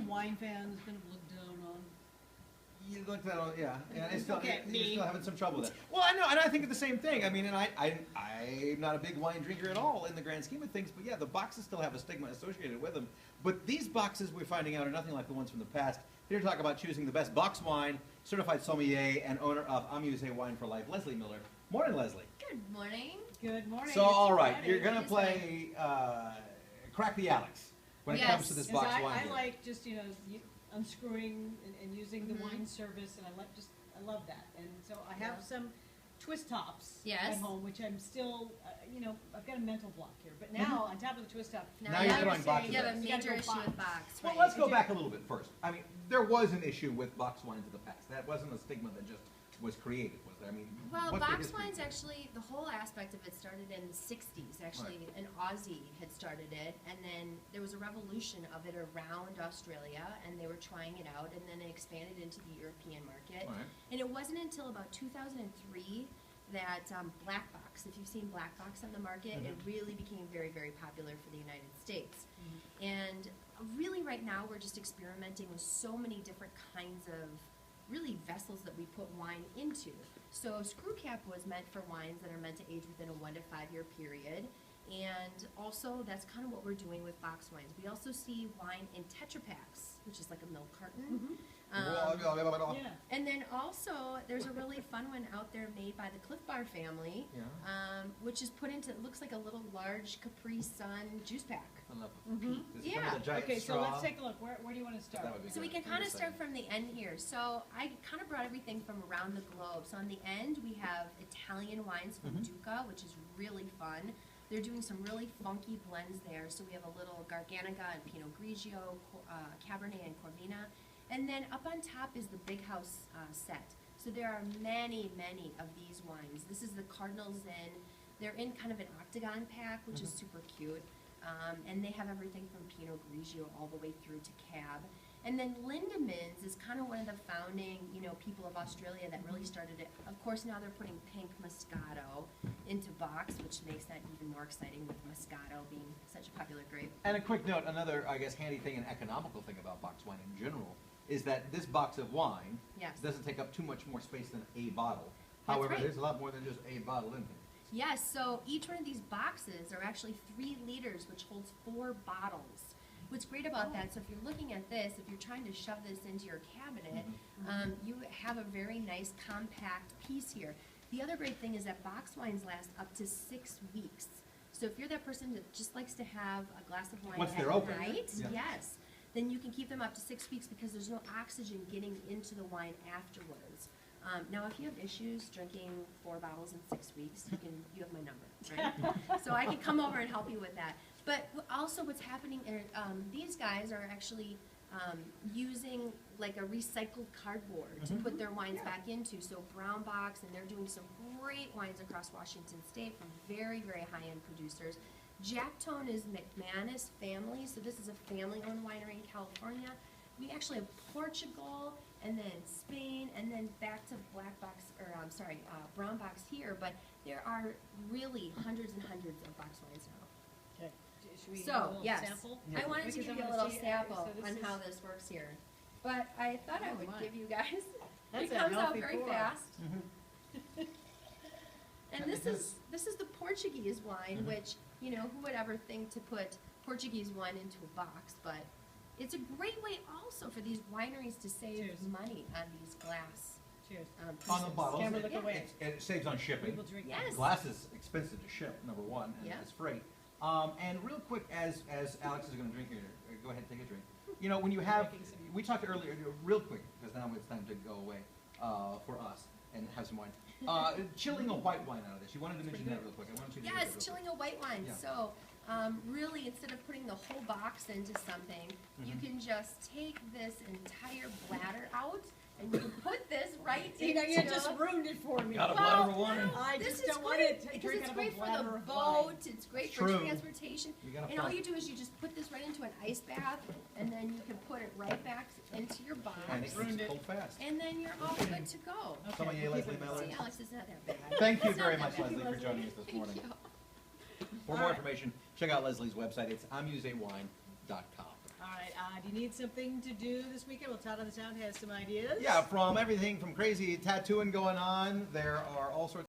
some wine fans kind of look down on. You looked at it, yeah. It's still, Okay, you're me. still having some trouble with it. Well, I know, and I think the same thing. I mean, and I'm not a big wine drinker at all in the grand scheme of things, but yeah, the boxes still have a stigma associated with them. But these boxes we're finding out are nothing like the ones from the past. Here to talk about choosing the best box wine, certified sommelier and owner of Amusée Wine for Life, Leslee Miller. Morning, Leslee. Good morning. Good morning. So, all right, Friday. you're gonna play Crack the Alex when it comes to this Yes, box I wine. here. like just, unscrewing and using the wine service, and I love that. And so I have some twist tops at home, which I'm still, I've got a mental block here. But now, on top of the twist top, Now you're throwing boxes. You have a You gotta major go issue box. with box. Well, Right. let's go back a little bit first. I mean, there was an issue with box wines in the past. That wasn't a stigma that just was created, was there? I mean, Well, what's the box history? wines actually, the whole aspect of it started in the 60s. Actually, an Aussie had started it, and then there was a revolution of it around Australia, and they were trying it out, and then it expanded into the European market. Right. And it wasn't until about 2003 that Black Box, if you've seen Black Box on the market, it really became very, very popular for the United States. And really right now we're just experimenting with so many different kinds of really vessels that we put wine into. So screw cap was meant for wines that are meant to age within a 1 to 5 year period. And also that's kind of what we're doing with box wines. We also see wine in Tetra Paks, which is like a milk carton. yeah. And then also, there's a really fun one out there made by the Cliff Bar family, which is put into, it looks like a little large Capri Sun juice pack. I love it. Does it come Yeah. with a giant Okay, so straw? let's take a look. Where do you want to start? That would be So we good. can kind of start from the end here. So I kind of brought everything from around the globe. So on the end, we have Italian wines from Duca, which is really fun. They're doing some really funky blends there. So we have a little Garganega and Pinot Grigio, Cabernet and Corvina. And then up on top is the Big House set. So there are many, many of these wines. This is the Cardinal Zen. They're in kind of an octagon pack, which is super cute. And they have everything from Pinot Grigio all the way through to Cab. And then Lindemans is kind of one of the founding, people of Australia that really started it. Of course, now they're putting pink Moscato into box, which makes that even more exciting with Moscato being such a popular grape. And a quick note, another, I guess, handy thing and economical thing about box wine in general is that this box of wine doesn't take up too much more space than a bottle. That's However, right. there's a lot more than just a bottle in here. Yes, so each one of these boxes are actually 3 liters, which holds 4 bottles. What's great about that, so if you're looking at this, if you're trying to shove this into your cabinet, you have a very nice compact piece here. The other great thing is that box wines last up to 6 weeks. So if you're that person that just likes to have a glass of wine Once at they're open. night, Yeah. yes, then you can keep them up to 6 weeks because there's no oxygen getting into the wine afterwards. Now, if you have issues drinking 4 bottles in 6 weeks, you have my number, right? So I can come over and help you with that. But also what's happening, these guys are actually using like a recycled cardboard to put their wines back into. So Brown Box, and they're doing some great wines across Washington State from very, very high-end producers. Jack Tone is McManus family, so this is a family-owned winery in California. We actually have Portugal, and then Spain, and then back to Brown Box here, but there are really hundreds and hundreds of box wines now. Okay. Should we have a So, little yes, sample? I wanted to Because give I you a wanna little see- sample so this on is- how this works here. But I thought I Oh, would my. give you guys, That's it a comes out healthy very pour. fast. And And this it is the Portuguese wine, which, who would ever think to put Portuguese wine into a box, but it's a great way also for these wineries to save Cheers. money on these glass Cheers. On the pieces. bottles, Camera, look away. it saves on shipping. People drink Yes. Glass is expensive to ship, number one, and Yeah. it's freight. And real quick, as Alex is going to drink here, go ahead and take a drink. When you have, we talked earlier, real quick, because now it's time to go away for us and have some wine. Chilling a white wine out of this. You wanted to mention that real quick. I wanted you to do that real Yes, quick. chilling a white wine. Yeah. So, really, instead of putting the whole box into something, you can just take this entire bladder out, and you can put this right See, now into. you just ruined it for me. Got a bladder of wine. I This just is don't want great to because drink it's out of a great for bladder the of wine. boat. It's great It's for true. transportation. You gotta And all find- you do is you just put this right into an ice bath, and then you can put it right back into your box, And it Ruined keeps it. cold fast. and then you're all good to go. Okay, Sommelier we'll keep Leslee it- Miller. See, Alex, it's not that bad. Thank you It's not very that much, bad. Leslie, for Leslie. joining us this Thank morning. you. For more information, check out Leslie's website. It's amusewine.com. All right, do you need something to do this weekend? Well, Todd on the Town has some ideas. Yeah, from everything from crazy tattooing going on, there are all sorts